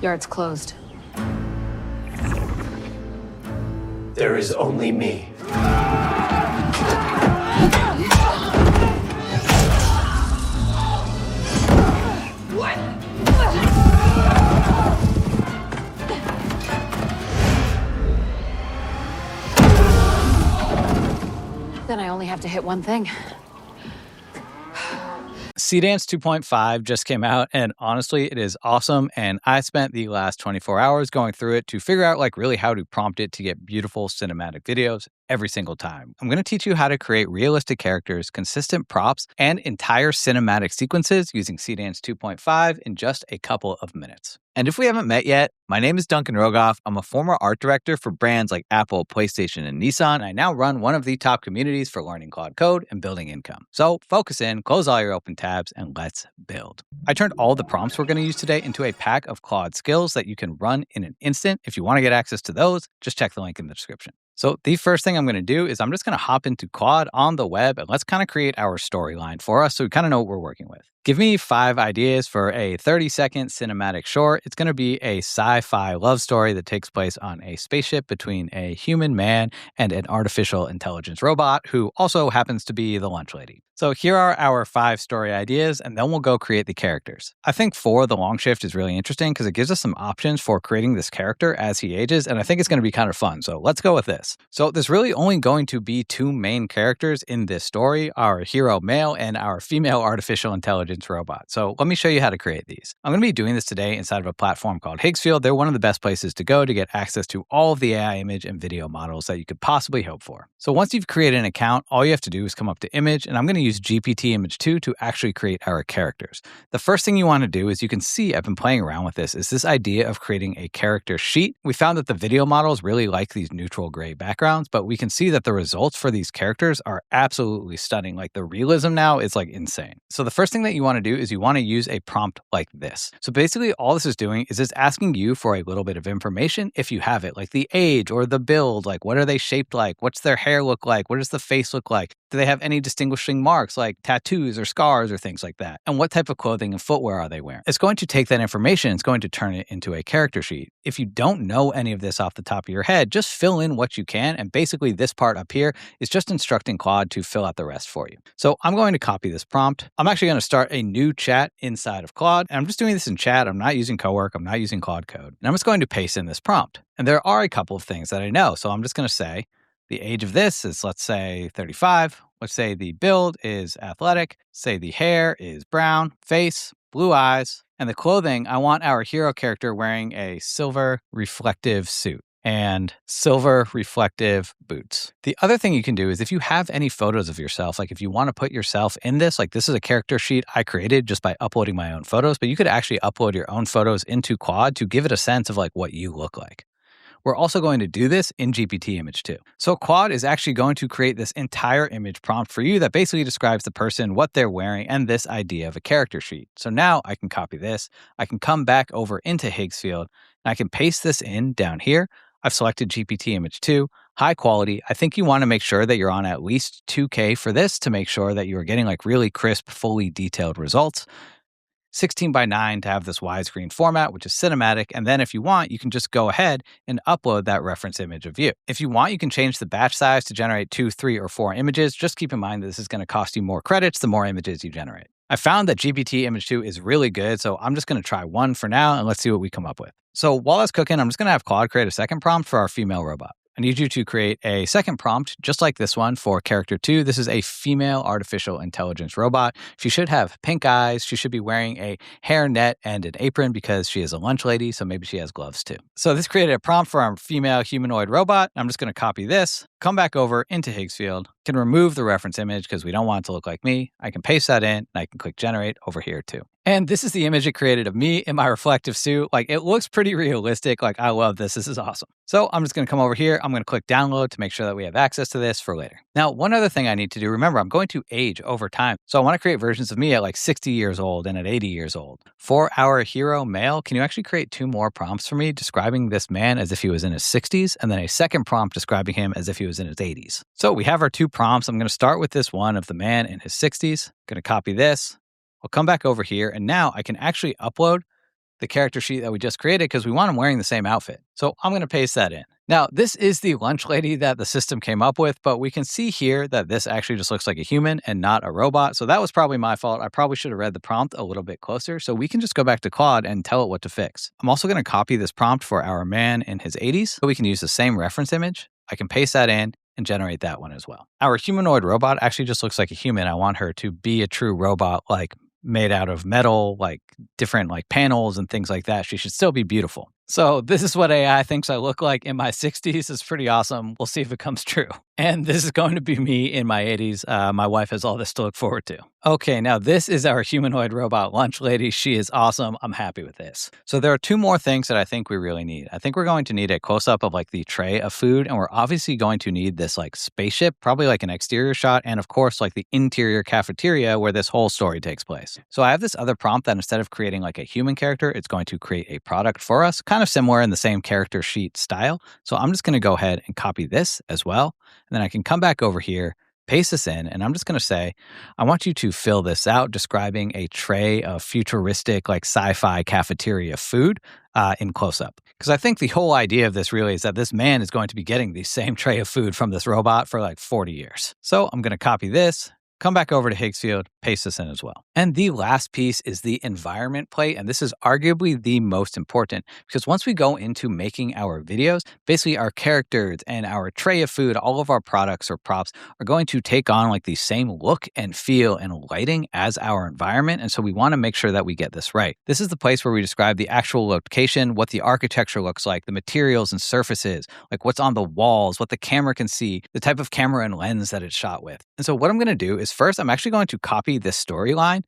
Yard's closed. There is only me. Then I only have to hit one thing. Seedance 2.5 just came out, and honestly, it is awesome. And I spent the last 24 hours going through it to figure out really how to prompt it to get beautiful cinematic videos every single time. I'm going to teach you how to create realistic characters, consistent props, and entire cinematic sequences using Seedance 2.5 in just a couple of minutes. And if we haven't met yet, my name is Duncan Rogoff. I'm a former art director for brands like Apple, PlayStation, and Nissan. I now run one of the top communities for learning Claude code and building income. So focus in, close all your open tabs, and let's build. I turned all the prompts we're going to use today into a pack of Claude Skills that you can run in an instant. If you want to get access to those, just check the link in the description. So the first thing I'm going to do is I'm just going to hop into Claude on the web, and let's kind of create our storyline for us so we kind of know what we're working with. Give me 5 ideas for a 30-second cinematic short. It's going to be a sci-fi love story that takes place on a spaceship between a human man and an artificial intelligence robot who also happens to be the lunch lady. So here are our 5 story ideas, and then we'll go create the characters. I think 4, the long shift, is really interesting because it gives us some options for creating this character as he ages, and I think it's going to be kind of fun. So let's go with this. So there's really only going to be 2 main characters in this story, our hero male and our female artificial intelligence robot. So let me show you how to create these. I'm going to be doing this today inside of a platform called Higgsfield. They're one of the best places to go to get access to all of the AI image and video models that you could possibly hope for. So once you've created an account, all you have to do is come up to image, and I'm going to use GPT image 2 to actually create our characters. The first thing you want to do is, you can see I've been playing around with this, is this idea of creating a character sheet. We found that the video models really like these neutral gray backgrounds, but we can see that the results for these characters are absolutely stunning. Like the realism now is insane. So the first thing that you want to do is you want to use a prompt like this. So basically all this is doing is it's asking you for a little bit of information if you have it, like the age or the build, like what are they shaped like? What's their hair look like? What does the face look like? Do they have any distinguishing marks like tattoos or scars or things like that? And what type of clothing and footwear are they wearing? It's going to take that information, it's going to turn it into a character sheet. If you don't know any of this off the top of your head, just fill in what you can. And basically this part up here is just instructing Claude to fill out the rest for you. So I'm going to copy this prompt. I'm actually going to start a new chat inside of Claude. And I'm just doing this in chat. I'm not using Cowork. I'm not using Claude Code. And I'm just going to paste in this prompt. And there are a couple of things that I know. So I'm just going to say the age of this is, let's say, 35. Let's say the build is athletic. Say the hair is brown, face, blue eyes. And the clothing, I want our hero character wearing a silver reflective suit and silver reflective boots. The other thing you can do is, if you have any photos of yourself, like if you want to put yourself in this, like this is a character sheet I created just by uploading my own photos, but you could actually upload your own photos into Claude to give it a sense of what you look like. We're also going to do this in GPT image 2. So Claude is actually going to create this entire image prompt for you that basically describes the person, what they're wearing, and this idea of a character sheet. So now I can copy this. I can come back over into Higgsfield, and I can paste this in down here. I've selected GPT image 2, high quality. I think you want to make sure that you're on at least 2K for this to make sure that you're getting really crisp, fully detailed results. 16:9 to have this widescreen format, which is cinematic. And then if you want, you can just go ahead and upload that reference image of you. If you want, you can change the batch size to generate 2, 3, or 4 images. Just keep in mind that this is going to cost you more credits the more images you generate. I found that GPT image 2 is really good, so I'm just going to try one for now, and let's see what we come up with. So while that's cooking, I'm just going to have Claude create a second prompt for our female robot. I need you to create a second prompt, just like this one, for character 2. This is a female artificial intelligence robot. She should have pink eyes. She should be wearing a hairnet and an apron because she is a lunch lady, so maybe she has gloves too. So this created a prompt for our female humanoid robot. I'm just going to copy this, come back over into Higgsfield, can remove the reference image because we don't want it to look like me. I can paste that in, and I can click generate over here too. And this is the image it created of me in my reflective suit. It looks pretty realistic. I love this. This is awesome. So I'm just going to come over here. I'm going to click download to make sure that we have access to this for later. Now, one other thing I need to do, remember, I'm going to age over time. So I want to create versions of me at 60 years old and at 80 years old. For our hero male, can you actually create 2 more prompts for me describing this man as if he was in his 60s, and then a second prompt describing him as if he was in his 80s? So we have our 2 prompts. I'm going to start with this one of the man in his 60s. I'm going to copy this. I'll come back over here, and now I can actually upload the character sheet that we just created because we want them wearing the same outfit. So I'm going to paste that in. Now, this is the lunch lady that the system came up with, but we can see here that this actually just looks like a human and not a robot. So that was probably my fault. I probably should have read the prompt a little bit closer. So we can just go back to Claude and tell it what to fix. I'm also going to copy this prompt for our man in his 80s. So we can use the same reference image. I can paste that in and generate that one as well. Our humanoid robot actually just looks like a human. I want her to be a true robot, like made out of metal, like different like panels and things like that. She should still be beautiful. So this is what AI thinks I look like in my 60s. It's pretty awesome. We'll see if it comes true. And this is going to be me in my 80s. My wife has all this to look forward to. Okay, now this is our humanoid robot lunch lady. She is awesome. I'm happy with this. So there are two more things that I think we really need. I think we're going to need a close-up of like the tray of food, and we're obviously going to need this like spaceship, probably like an exterior shot, and of course like the interior cafeteria where this whole story takes place. So I have this other prompt that instead of creating like a human character, it's going to create a product for us, kind of similar in the same character sheet style. So I'm just going to go ahead and copy this as well. And then I can come back over here, paste this in, and I'm just going to say, I want you to fill this out describing a tray of futuristic, like sci-fi cafeteria food in close-up. Because I think the whole idea of this really is that this man is going to be getting the same tray of food from this robot for like 40 years. So I'm going to copy this, come back over to Higgsfield, paste this in as well. And the last piece is the environment plate. And this is arguably the most important because once we go into making our videos, basically our characters and our tray of food, all of our products or props are going to take on like the same look and feel and lighting as our environment. And so we want to make sure that we get this right. This is the place where we describe the actual location, what the architecture looks like, the materials and surfaces, like what's on the walls, what the camera can see, the type of camera and lens that it's shot with. And so what I'm going to do is first, I'm actually going to copy this storyline.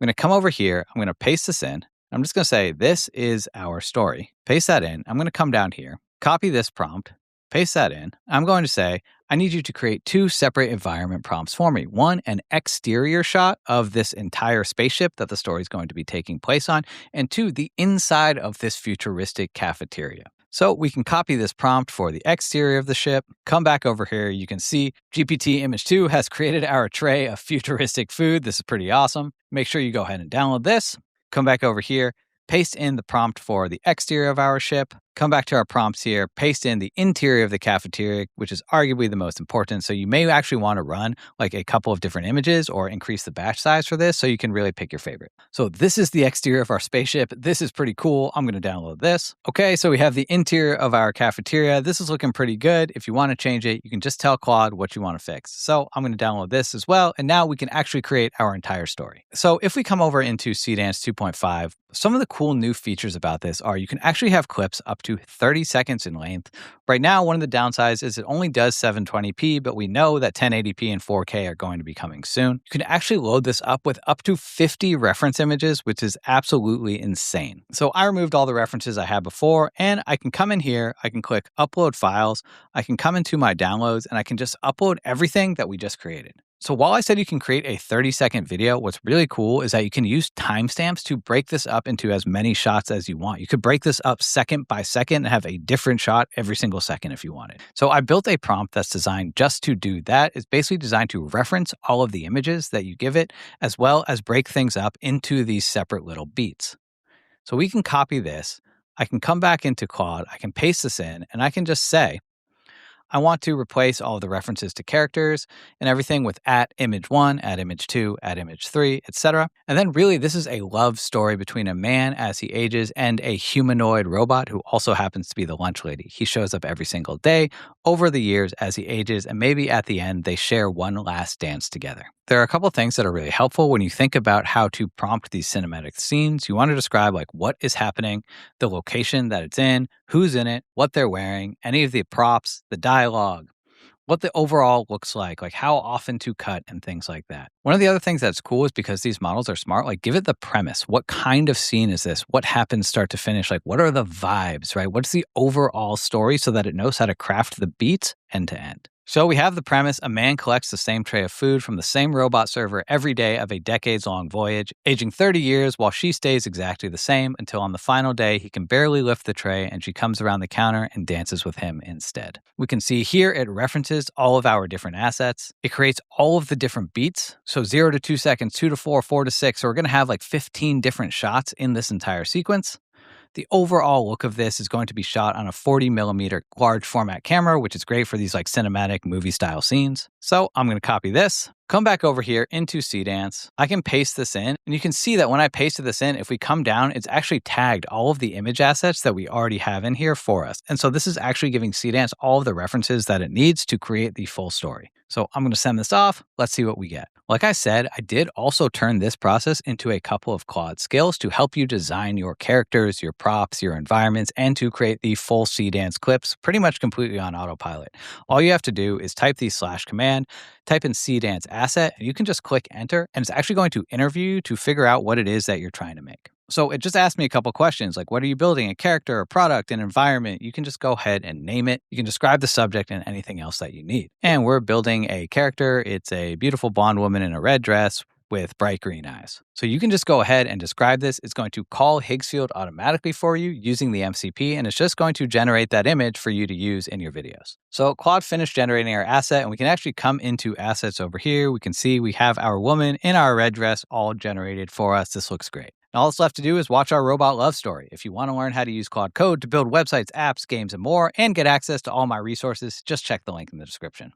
I'm going to come over here. I'm going to paste this in. I'm just going to say, this is our story. Paste that in. I'm going to come down here, copy this prompt, paste that in. I'm going to say, I need you to create two separate environment prompts for me. One, an exterior shot of this entire spaceship that the story is going to be taking place on. And two, the inside of this futuristic cafeteria. So we can copy this prompt for the exterior of the ship, come back over here. You can see GPT Image 2 has created our tray of futuristic food. This is pretty awesome. Make sure you go ahead and download this, come back over here, paste in the prompt for the exterior of our ship, come back to our prompts here, paste in the interior of the cafeteria, which is arguably the most important. So you may actually want to run like a couple of different images or increase the batch size for this so you can really pick your favorite. So this is the exterior of our spaceship. This is pretty cool. I'm going to download this. Okay, so we have the interior of our cafeteria. This is looking pretty good. If you want to change it, you can just tell Claude what you want to fix. So I'm going to download this as well. And now we can actually create our entire story. So if we come over into Seedance 2.5, some of the cool new features about this are you can actually have clips up to 30 seconds in length. Right now, one of the downsides is it only does 720p, but we know that 1080p and 4K are going to be coming soon. You can actually load this up with up to 50 reference images, which is absolutely insane. So I removed all the references I had before, and I can come in here, I can click upload files, I can come into my downloads, and I can just upload everything that we just created. So while I said you can create a 30-second video, what's really cool is that you can use timestamps to break this up into as many shots as you want. You could break this up second by second and have a different shot every single second if you wanted. So I built a prompt that's designed just to do that. It's basically designed to reference all of the images that you give it, as well as break things up into these separate little beats. So we can copy this. I can come back into Claude. I can paste this in, and I can just say, I want to replace all of the references to characters and everything with @image1, @image2, @image3, etc. And then really this is a love story between a man as he ages and a humanoid robot who also happens to be the lunch lady. He shows up every single day over the years as he ages, and maybe at the end they share one last dance together. There are a couple of things that are really helpful when you think about how to prompt these cinematic scenes. You want to describe like what is happening, the location that it's in, who's in it, what they're wearing, any of the props, the dialogue, what the overall looks like how often to cut and things like that. One of the other things that's cool is because these models are smart, like give it the premise. What kind of scene is this? What happens start to finish? Like what are the vibes, right? What's the overall story so that it knows how to craft the beats end to end? So we have the premise: a man collects the same tray of food from the same robot server every day of a decades-long voyage, aging 30 years while she stays exactly the same until on the final day he can barely lift the tray and she comes around the counter and dances with him instead. We can see here it references all of our different assets. It creates all of the different beats. So 0 to 2 seconds, 2 to 4, 4 to 6. So we're going to have like 15 different shots in this entire sequence. The overall look of this is going to be shot on a 40mm large format camera, which is great for these like cinematic movie style scenes. So I'm going to copy this, come back over here into Seedance. I can paste this in, and you can see that when I pasted this in, if we come down, it's actually tagged all of the image assets that we already have in here for us. And so this is actually giving Seedance all of the references that it needs to create the full story. So I'm going to send this off. Let's see what we get. Like I said, I did also turn this process into a couple of Claude Skills to help you design your characters, your props, your environments, and to create the full Seedance clips pretty much completely on autopilot. All you have to do is type the / command, type in Seedance asset, and you can just click enter, and it's actually going to interview you to figure out what it is that you're trying to make. So it just asked me a couple questions like, what are you building? A character, a product, an environment? You can just go ahead and name it. You can describe the subject and anything else that you need. And we're building a character. It's a beautiful blonde woman in a red dress with bright green eyes. So you can just go ahead and describe this. It's going to call Higgsfield automatically for you using the MCP, and it's just going to generate that image for you to use in your videos. So Claude finished generating our asset, and we can actually come into assets over here. We can see we have our woman in our red dress all generated for us. This looks great. And all that's left to do is watch our robot love story. If you want to learn how to use Claude Code to build websites, apps, games, and more, and get access to all my resources, just check the link in the description.